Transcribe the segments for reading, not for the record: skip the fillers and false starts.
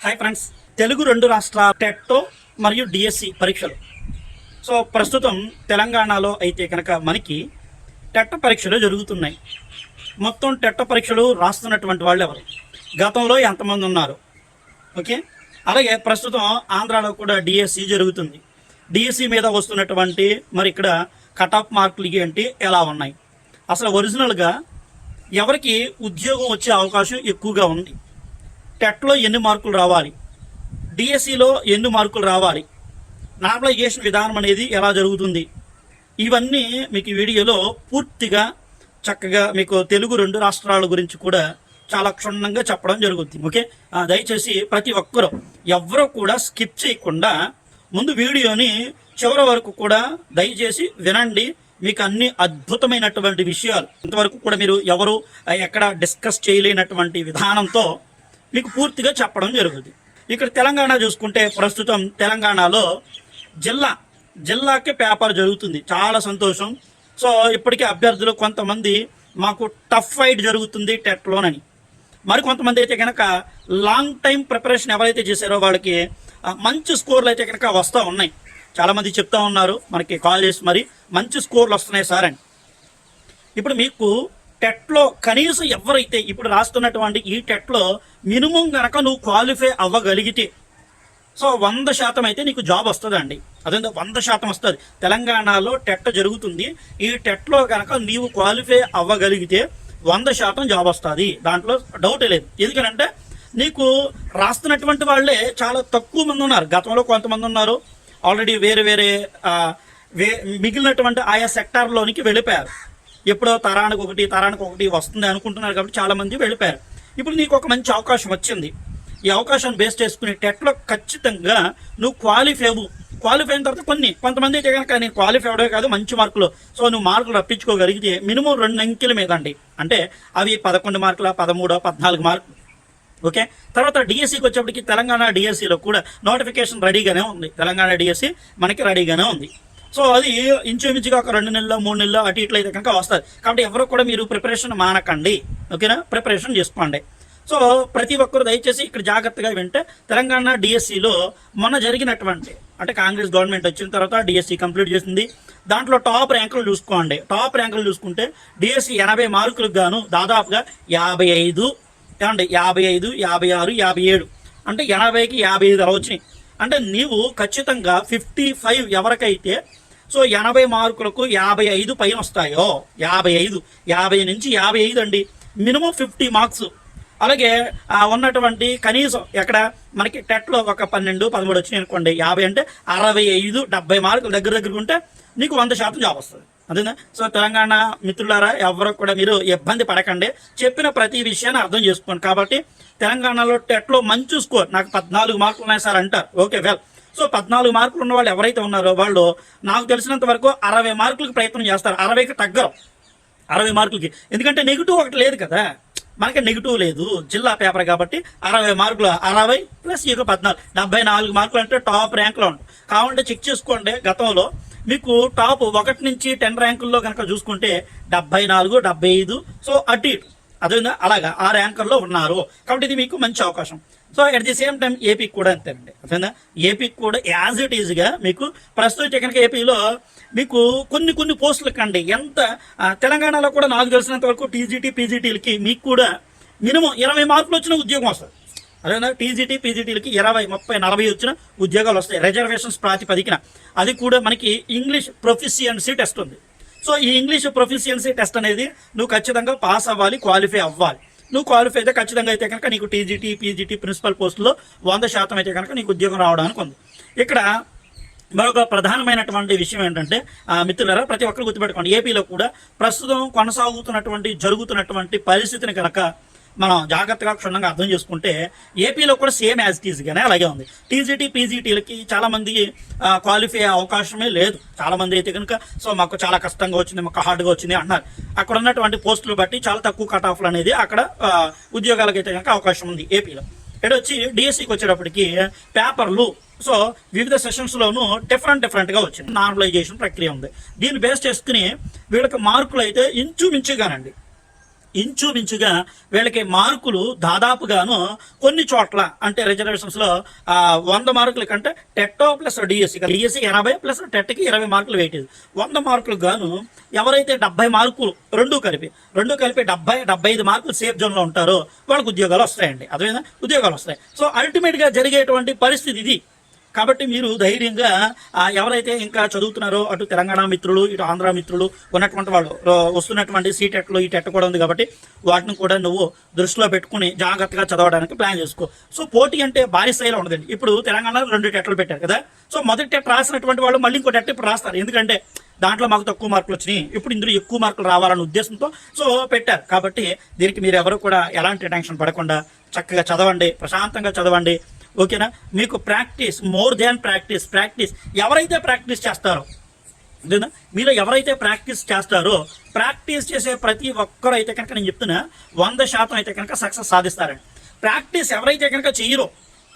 Hi friends, Telugu రెండు రాష్ట్రాల టెట్టో మరియు డిఎస్సి పరీక్షలు. సో ప్రస్తుతం తెలంగాణలో అయితే కనుక మనకి టెట్ట పరీక్షలు జరుగుతున్నాయి. మొత్తం టెట్ట పరీక్షలు రాస్తున్నటువంటి వాళ్ళు ఎవరు, గతంలో ఎంతమంది ఉన్నారు, ఓకే. అలాగే ప్రస్తుతం ఆంధ్రాలో కూడా డిఎస్సి జరుగుతుంది. డిఎస్సి మీద వస్తున్నటువంటి మరి ఇక్కడ కట్ ఆఫ్ మార్కులు ఏంటి, ఎలా ఉన్నాయి, అసలు ఒరిజినల్గా ఎవరికి ఉద్యోగం వచ్చే అవకాశం ఎక్కువగా ఉంది, టెట్లో ఎన్ని మార్కులు రావాలి, డిఎస్సిలో ఎన్ని మార్కులు రావాలి, నార్మలైజేషన్ విధానం అనేది ఎలా జరుగుతుంది, ఇవన్నీ మీకు ఈ వీడియోలో పూర్తిగా చక్కగా మీకు తెలుగు రెండు రాష్ట్రాల గురించి కూడా చాలా క్షుణ్ణంగా చెప్పడం జరుగుతుంది, ఓకే. దయచేసి ప్రతి ఒక్కరూ ఎవరూ కూడా స్కిప్ చేయకుండా ముందు వీడియోని చివరి వరకు కూడా దయచేసి వినండి. మీకు అన్ని అద్భుతమైనటువంటి విషయాలు ఇంతవరకు కూడా మీరు ఎవరు ఎక్కడ డిస్కస్ చేయలేనటువంటి విధానంతో మీకు పూర్తిగా చెప్పడం జరుగుతుంది. ఇక్కడ తెలంగాణ చూసుకుంటే ప్రస్తుతం తెలంగాణలో జిల్లాకి పేపర్ జరుగుతుంది, చాలా సంతోషం. సో ఇప్పటికే అభ్యర్థులు కొంతమంది మాకు టఫ్ ఫైట్ జరుగుతుంది టెట్లోనని, మరి కొంతమంది అయితే కనుక లాంగ్ టైం ప్రిపరేషన్ ఎవరైతే చేశారో వాళ్ళకి మంచి స్కోర్లు అయితే కనుక వస్తూ ఉన్నాయి. చాలామంది చెప్తా ఉన్నారు మనకి కాల్ చేసి, మరి మంచి స్కోర్లు వస్తున్నాయి సార్ అని. ఇప్పుడు మీకు టెట్లో కనీసం ఎవరైతే ఇప్పుడు రాస్తున్నటువంటి ఈ టెట్లో మినిమం కనుక నువ్వు క్వాలిఫై అవ్వగలిగితే సో 100% అయితే నీకు జాబ్ వస్తుందండి. అదే 100% వస్తుంది. తెలంగాణలో టెట్ జరుగుతుంది. ఈ టెట్లో కనుక నీవు క్వాలిఫై అవ్వగలిగితే 100% జాబ్ వస్తుంది, దాంట్లో డౌటే లేదు. ఎందుకంటే నీకు రాస్తున్నటువంటి వాళ్ళే చాలా తక్కువ మంది ఉన్నారు. గతంలో కొంతమంది ఉన్నారు, ఆల్రెడీ వేరే మిగిలినటువంటి ఆయా సెక్టార్లోనికి వెళ్ళిపోయారు. ఎప్పుడో తరానికి ఒకటి వస్తుంది అనుకుంటున్నారు కాబట్టి చాలామంది వెళ్ళిపోయారు. ఇప్పుడు నీకు ఒక మంచి అవకాశం వచ్చింది. ఈ అవకాశాన్ని బేస్ చేసుకుని టెట్లో ఖచ్చితంగా నువ్వు క్వాలిఫై అయిన తర్వాత కొంతమంది అయితే కనుక నేను క్వాలిఫై అవడమే కాదు మంచి మార్కులు, సో నువ్వు మార్కులు రప్పించుకోగలిగితే మినిమం 2 అంకెల మీద అండి, అంటే అవి 11 మార్కుల 13, 14 మార్కులు, ఓకే. తర్వాత డిఎస్సికి వచ్చేప్పటికి తెలంగాణ డిఎస్సిలో కూడా నోటిఫికేషన్ రెడీగానే ఉంది. తెలంగాణ డిఎస్సి మనకి రెడీగానే ఉంది. సో అది ఇంచుమించుగా ఒక 2 నెలలు 3 నెలలు అటు ఇట్లా అయితే కనుక వస్తుంది. కాబట్టి ఎవరు కూడా మీరు ప్రిపరేషన్ మానకండి, ఓకేనా, ప్రిపరేషన్ చేసుకోండి. సో ప్రతి ఒక్కరు దయచేసి ఇక్కడ జాగ్రత్తగా వింటే తెలంగాణ డిఎస్సిలో మొన్న జరిగినటువంటి అంటే కాంగ్రెస్ గవర్నమెంట్ వచ్చిన తర్వాత డిఎస్సి కంప్లీట్ చేసింది. దాంట్లో టాప్ ర్యాంకులు చూసుకోండి. టాప్ ర్యాంకులు చూసుకుంటే డిఎస్సి 80 మార్కులకు గాను దాదాపుగా 55, 56, 57 అంటే 80కి 55 అలా వచ్చినాయి. అంటే నీవు ఖచ్చితంగా 55 ఎవరికైతే సో 80 మార్కులకు 55 పైన వస్తాయో, 50 నుంచి 55 అండి, మినిమం 50 మార్క్స్. అలాగే ఉన్నటువంటి కనీసం ఎక్కడ మనకి టెట్లో ఒక 12, 13 వచ్చినాయి అనుకోండి, 50 అంటే 65, 70 మార్కులు దగ్గర ఉంటే నీకు 100% జాబ్ వస్తుంది, అదేనా. సో తెలంగాణ మిత్రులారా ఎవరు కూడా మీరు ఇబ్బంది పడకండి, చెప్పిన ప్రతి విషయాన్ని అర్థం చేసుకోండి. కాబట్టి తెలంగాణలో టెట్లో మంచి స్కోర్, నాకు 14 మార్కులు ఉన్నాయి సార్ అంటారు, ఓకే వెల్. సో 14 మార్కులు ఉన్న వాళ్ళు ఎవరైతే ఉన్నారో వాళ్ళు నాకు తెలిసినంత వరకు 60 మార్కులకి ప్రయత్నం చేస్తారు. 60కి తగ్గరు, 60 మార్కులకి. ఎందుకంటే నెగిటివ్ ఒకటి లేదు కదా, మనకి నెగిటివ్ లేదు, జిల్లా పేపర్ కాబట్టి 60 మార్కులు, 60 ప్లస్ ఇక 14, 74 మార్కులు అంటే టాప్ ర్యాంకులో ఉంటుంది. కావాలంటే చెక్ చేసుకోండి, గతంలో మీకు టాప్ 1 నుంచి 10 ర్యాంకుల్లో కనుక చూసుకుంటే 74, 75 సో అటు ఇటు అదే అలాగా ఆ ర్యాంకర్లో ఉన్నారు. కాబట్టి ఇది మీకు మంచి అవకాశం. So at the same time ఏపీకి కూడా అంతేనండి, అర్థమైందా. ఏపీకి కూడా యాజ్ ఇట్ ఈజ్గా మీకు ప్రస్తుతం కనుక ఏపీలో మీకు కొన్ని పోస్టులకి అండి ఎంత తెలంగాణలో కూడా నాకు తెలిసినంత వరకు టీజీటీ పీజీటీలకి మీకు కూడా మినిమం 20 మార్కులు వచ్చిన ఉద్యోగం వస్తుంది, అదేనా. టీజీటీ పీజీటీలకి 20, 30, 40 వచ్చిన ఉద్యోగాలు వస్తాయి రిజర్వేషన్స్ ప్రాతిపదికన. అది కూడా మనకి ఇంగ్లీష్ ప్రొఫిషియన్సీ టెస్ట్ ఉంది. సో ఈ ఇంగ్లీష్ ప్రొఫిషియన్సీ టెస్ట్ అనేది నువ్వు ఖచ్చితంగా పాస్ అవ్వాలి, క్వాలిఫై అవ్వాలి. నువ్వు క్వాలిఫై అయితే ఖచ్చితంగా అయితే కనుక నీకు టీజీటీ పీజీటీ ప్రిన్సిపల్ పోస్టులో 100% అయితే కనుక నీకు ఉద్యోగం రావడానికి ఉంది. ఇక్కడ మరొక ప్రధానమైనటువంటి విషయం ఏంటంటే మిత్రులారా ప్రతి ఒక్కరు గుర్తుపెట్టుకోండి, ఏపీలో కూడా ప్రస్తుతం జరుగుతున్నటువంటి పరిస్థితిని కనుక మనం జాగ్రత్తగా క్షుణ్ణంగా అర్థం చేసుకుంటే ఏపీలో కూడా సేమ్ యాజ్ ఇట్ ఈజ్గానే అలాగే ఉంది. టీజీటీ పీజీటీలకి చాలామంది క్వాలిఫై అయ్యే అవకాశమే లేదు. చాలామంది అయితే కనుక సో మాకు చాలా కష్టంగా వచ్చింది, మాకు హార్డ్గా వచ్చింది అన్నారు. అక్కడ ఉన్నటువంటి పోస్టులు బట్టి చాలా తక్కువ కట్ ఆఫ్లు అనేది అక్కడ ఉద్యోగాలకు అయితే కనుక అవకాశం ఉంది ఏపీలో. ఇక్కడ వచ్చి డిఎస్సికి వచ్చేటప్పటికి పేపర్లు సో వివిధ సెషన్స్లోనూ డిఫరెంట్గా వచ్చింది. నార్మలైజేషన్ ప్రక్రియ ఉంది. దీన్ని బేస్ చేసుకుని వీళ్ళకి మార్కులు అయితే ఇంచుమించుగానండి ఇంచుమించుగా వీళ్ళకి మార్కులు దాదాపుగాను కొన్ని చోట్ల అంటే రిజర్వేషన్స్లో 100 మార్కుల కంటే టెట్టో ప్లస్ డిఎస్సి 80 ప్లస్ టెట్కి 20 మార్కులు వెయిటేజ్ 100 మార్కులకు గాను ఎవరైతే 70 మార్కులు రెండు కలిపి 75 మార్కులు సేఫ్ జోన్లో ఉంటారో వాళ్ళకి ఉద్యోగాలు వస్తాయండి. అదేవిధంగా ఉద్యోగాలు వస్తాయి. సో అల్టిమేట్గా జరిగేటువంటి పరిస్థితి ఇది. కాబట్టి మీరు ధైర్యంగా ఎవరైతే ఇంకా చదువుతున్నారో అటు తెలంగాణ మిత్రులు ఇటు ఆంధ్ర మిత్రులు ఉన్నటువంటి వాళ్ళు వస్తున్నటువంటి సీటెట్లు ఈ టెట్ కూడా ఉంది కాబట్టి వాటిని కూడా నువ్వు దృష్టిలో పెట్టుకుని జాగ్రత్తగా చదవడానికి ప్లాన్ చేసుకో. సో పోటీ అంటే భారీ స్థాయిలో ఉండదండి. ఇప్పుడు తెలంగాణలో 2 టెట్లు పెట్టారు కదా. సో మొదటి టెట్ రాసినటువంటి వాళ్ళు మళ్ళీ ఇంకో టెట్ ఇప్పుడు రాస్తారు. ఎందుకంటే దాంట్లో మాకు తక్కువ మార్కులు వచ్చినాయి, ఇప్పుడు ఇందులో ఎక్కువ మార్కులు రావాలనే ఉద్దేశంతో సో పెట్టారు. కాబట్టి దీనికి మీరు ఎవరు కూడా ఎలాంటి టెన్షన్ పడకుండా చక్కగా చదవండి, ప్రశాంతంగా చదవండి. ఓకేనా? మీకు ప్రాక్టీస్ మోర్ దాన్ ప్రాక్టీస్ ఎవరైతే ప్రాక్టీస్ చేస్తారో మీరు ఎవరైతే ప్రాక్టీస్ చేస్తారో ప్రాక్టీస్ చేసే ప్రతి ఒక్కరు అయితే కనుక నేను చెప్తున్నా 100% అయితే కనుక సక్సెస్ సాధిస్తారండి. ప్రాక్టీస్ ఎవరైతే కనుక చేయరో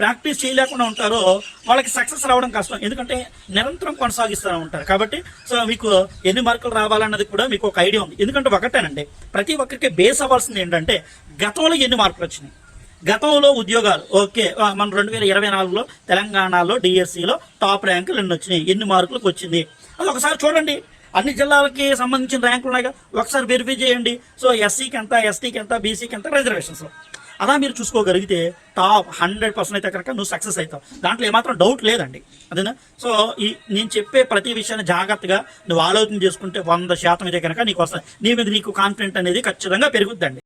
ప్రాక్టీస్ చేయలేకుండా ఉంటారో వాళ్ళకి సక్సెస్ రావడం కష్టం. ఎందుకంటే నిరంతరం కొనసాగిస్తూ ఉంటారు. కాబట్టి సో మీకు ఎన్ని మార్కులు రావాలన్నది కూడా మీకు ఒక ఐడియా ఉంది. ఎందుకంటే ఒకటేనండి, ప్రతి ఒక్కరికి బేస్ అవ్వాల్సింది ఏంటంటే గతంలో ఎన్ని మార్కులు వచ్చినాయి, గతంలో ఉద్యోగాలు. ఓకే, మన 2024లో తెలంగాణలో డిఎస్సిలో టాప్ ర్యాంకులు ఎన్ని వచ్చినాయి, ఎన్ని మార్కులకు వచ్చింది అది ఒకసారి చూడండి. అన్ని జిల్లాలకి సంబంధించిన ర్యాంకులు ఉన్నాయి కదా, ఒకసారి వెరిఫై చేయండి. సో ఎస్సీకి ఎంత, ఎస్టీకి ఎంత, బీసీకి ఎంత, రిజర్వేషన్స్లో అలా మీరు చూసుకోగలిగితే టాప్ 100% అయితే కనుక నువ్వు సక్సెస్ అవుతావు. దాంట్లో ఏమాత్రం డౌట్ లేదండి. అదేనా? సో నేను చెప్పే ప్రతి విషయాన్ని జాగ్రత్తగా నువ్వు ఆలోచన చేసుకుంటే 100% అయితే కనుక నీకు వస్తుంది. నీ మీద నీకు కాన్ఫిడెంట్ అనేది ఖచ్చితంగా పెరుగుద్దండి.